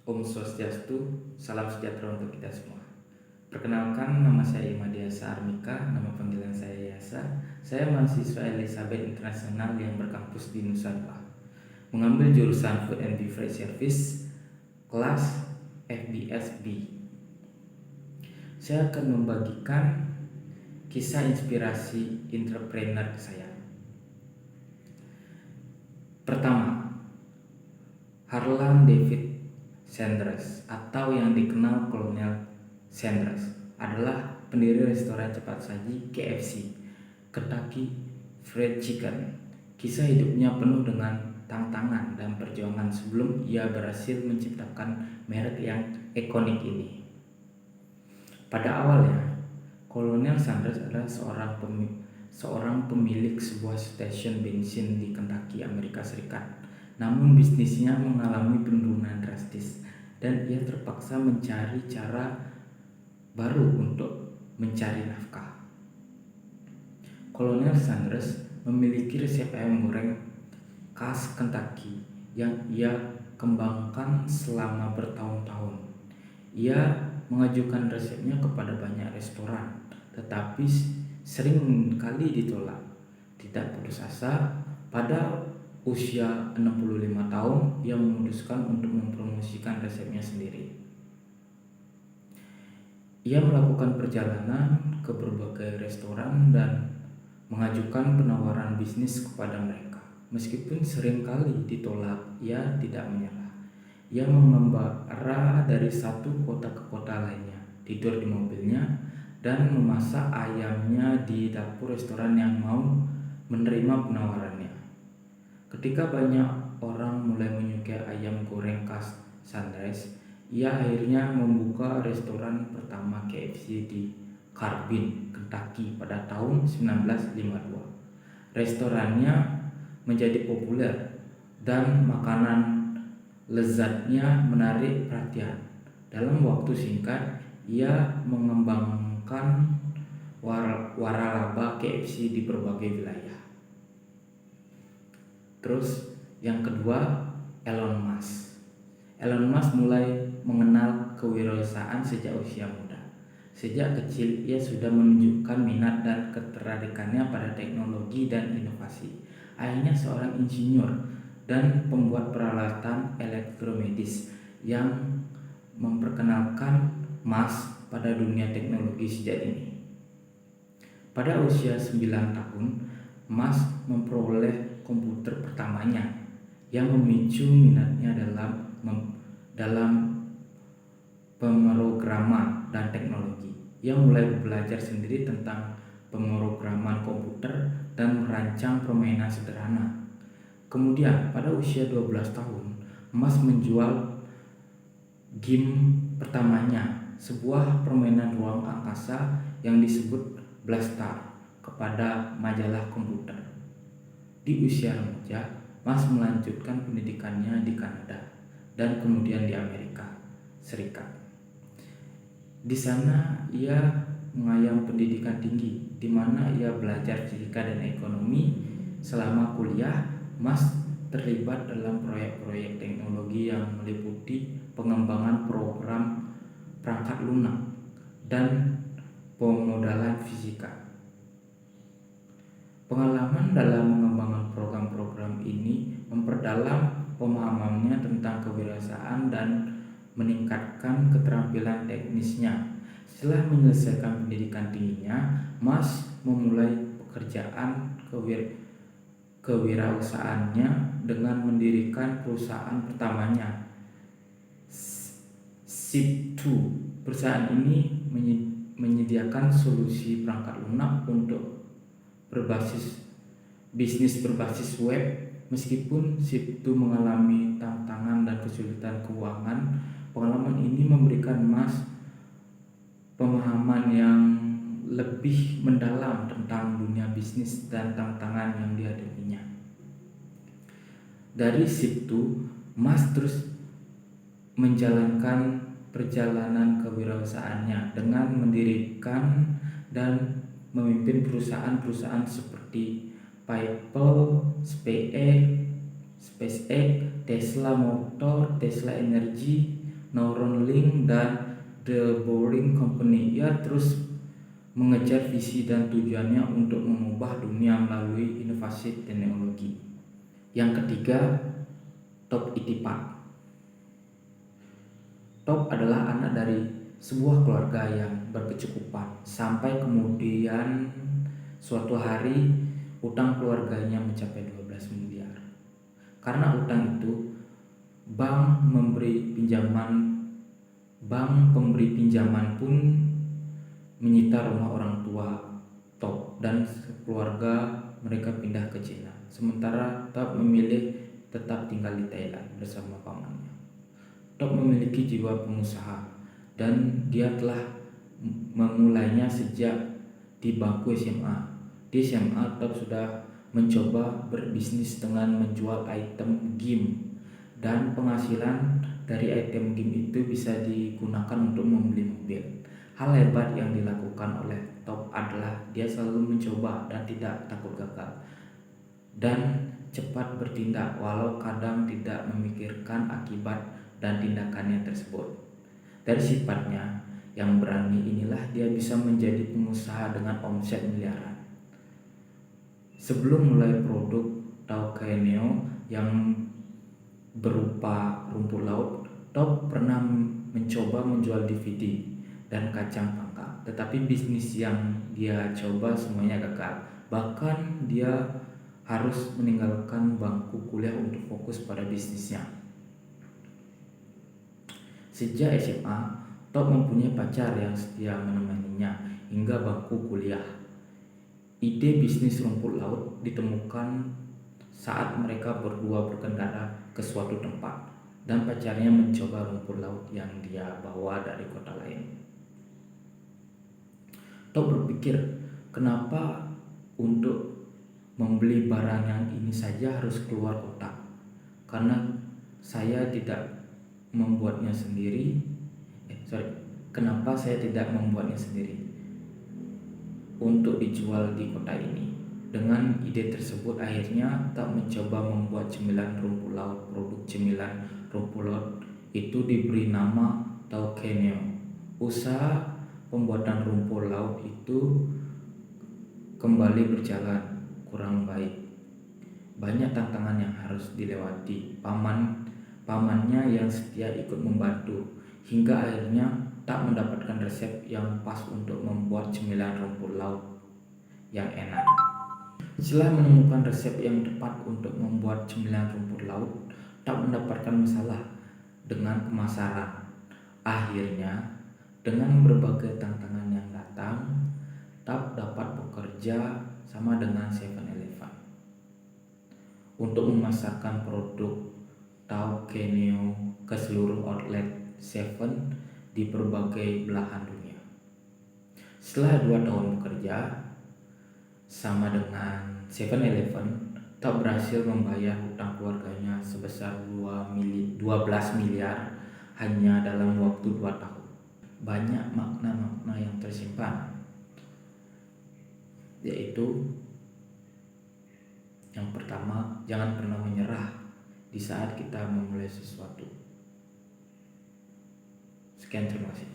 Om Swastiastu, salam sejahtera untuk kita semua. Perkenalkan, nama saya Imadiasa Armika, nama panggilan saya Yasa. Saya mahasiswa Elizabeth Internasional yang berkampus di Nusa Dua. Mengambil jurusan Food and Beverage Service, kelas FBSB. Saya akan membagikan kisah inspirasi entrepreneur saya. Pertama, Harlan David Sanders atau yang dikenal Kolonel Sanders adalah pendiri restoran cepat saji KFC, Kentucky Fried Chicken. Kisah hidupnya penuh dengan tantangan dan perjuangan sebelum ia berhasil menciptakan merek yang ikonik ini. Pada awalnya, Kolonel Sanders adalah seorang pemilik sebuah stasiun bensin di Kentucky, Amerika Serikat. Namun bisnisnya mengalami penurunan drastis dan ia terpaksa mencari cara baru untuk mencari nafkah. Kolonel Sanders memiliki resep ayam goreng khas Kentucky yang ia kembangkan selama bertahun-tahun. Ia mengajukan resepnya kepada banyak restoran, tetapi sering kali ditolak. Tidak putus asa, pada usia 65 tahun, ia memutuskan untuk mempromosikan resepnya sendiri. Ia melakukan perjalanan ke berbagai restoran dan mengajukan penawaran bisnis kepada mereka. Meskipun sering kali ditolak, ia tidak menyerah. Ia mengembara dari satu kota ke kota lainnya, tidur di mobilnya, dan memasak ayamnya di dapur restoran yang mau menerima penawarannya. Ketika banyak orang mulai menyukai ayam goreng khas Sanders, ia akhirnya membuka restoran pertama KFC di Carbine, Kentucky pada tahun 1952. Restorannya menjadi populer dan makanan lezatnya menarik perhatian. Dalam waktu singkat, ia mengembangkan waralaba KFC di berbagai wilayah. Terus yang kedua, Elon Musk. Elon Musk mulai mengenal kewirausahaan sejak usia muda. Sejak kecil ia sudah menunjukkan minat dan ketertarikannya pada teknologi dan inovasi. Ayahnya seorang insinyur dan pembuat peralatan elektromedis yang memperkenalkan Musk pada dunia teknologi sejak dini. Pada usia 9 tahun, Musk memperoleh komputer pertamanya yang memicu minatnya dalam pemrograman dan teknologi. Ia mulai belajar sendiri tentang pemrograman komputer dan merancang permainan sederhana. Kemudian pada usia 12 tahun, Musk menjual game pertamanya, sebuah permainan ruang angkasa yang disebut Blastar, kepada majalah komputer. Di usia remaja, Musk melanjutkan pendidikannya di Kanada dan kemudian di Amerika Serikat. Di sana ia mengayam pendidikan tinggi, di mana ia belajar fisika dan ekonomi. Selama kuliah, Musk terlibat dalam proyek-proyek teknologi yang meliputi pengembangan program perangkat lunak dan pemodalan fisika. Pengalaman dalam mengembangkan program-program ini memperdalam pemahamannya tentang kewirausahaan dan meningkatkan keterampilan teknisnya. Setelah menyelesaikan pendidikan tingginya, Musk memulai pekerjaan kewirausahaannya dengan mendirikan perusahaan pertamanya, Zip2. Perusahaan ini menyediakan solusi perangkat lunak untuk bisnis berbasis web. Meskipun Zip2 mengalami tantangan dan kesulitan keuangan, pengalaman ini memberikan Musk pemahaman yang lebih mendalam tentang dunia bisnis dan tantangan yang dihadapinya. Dari Zip2, Musk terus menjalankan perjalanan kewirausahaannya dengan mendirikan dan memimpin perusahaan-perusahaan seperti PayPal, SpaceX, Tesla Motor, Tesla Energy, Neuralink, dan The Boring Company. Ia terus mengejar visi dan tujuannya untuk mengubah dunia melalui inovasi teknologi. Yang ketiga, Top Itipat. Top adalah anak dari sebuah keluarga yang berkecukupan, sampai kemudian suatu hari utang keluarganya mencapai 12 miliar. Karena utang itu, bank pemberi pinjaman pun menyita rumah orang tua Top, dan keluarga mereka pindah ke Cina. Sementara Top memilih tetap tinggal di Thailand bersama pamannya. Top memiliki jiwa pengusaha dan dia telah memulainya sejak di bangku SMA. Di SMA, Top sudah mencoba berbisnis dengan menjual item game, dan penghasilan dari item game itu bisa digunakan untuk membeli mobil. Hal hebat yang dilakukan oleh Top adalah dia selalu mencoba dan tidak takut gagal, dan cepat bertindak walau kadang tidak memikirkan akibat dan tindakannya tersebut. Dari sifatnya yang berani inilah dia bisa menjadi pengusaha dengan omset miliaran. Sebelum mulai produk Taukeneo yang berupa rumput laut, Top pernah mencoba menjual DVD dan kacang panggang, tetapi bisnis yang dia coba semuanya gagal. Bahkan dia harus meninggalkan bangku kuliah untuk fokus pada bisnisnya. Sejak SMA, Top mempunyai pacar yang setia menemaninya hingga bangku kuliah. Ide bisnis rumput laut ditemukan saat mereka berdua berkendara ke suatu tempat, dan pacarnya mencoba rumput laut yang dia bawa dari kota lain. Top berpikir, kenapa untuk membeli barang yang ini saja harus keluar kota? Karena saya tidak membuatnya sendiri. Kenapa saya tidak membuatnya sendiri untuk dijual di kota ini? Dengan ide tersebut, akhirnya Top mencoba membuat cemilan rumput laut. Produk cemilan rumput laut itu diberi nama Taukeneo. Usaha pembuatan rumput laut itu kembali berjalan kurang baik. Banyak tantangan yang harus dilewati. Pamannya yang setia ikut membantu, hingga akhirnya tak mendapatkan resep yang pas untuk membuat cemilan rumput laut yang enak. Setelah menemukan resep yang tepat untuk membuat cemilan rumput laut, tak mendapatkan masalah dengan pemasaran. Akhirnya, dengan berbagai tantangan yang datang, tak dapat bekerja sama dengan 7-Eleven untuk memasarkan produk Taukeneo ke seluruh outlet 7 di berbagai belahan dunia. Setelah 2 tahun bekerja sama dengan 7-Eleven, Top berhasil membayar hutang keluarganya sebesar 12 miliar hanya dalam waktu 2 tahun. Banyak makna-makna yang tersimpan, yaitu yang pertama, jangan pernah menyerah di saat kita memulai sesuatu. Sekian, terima kasih.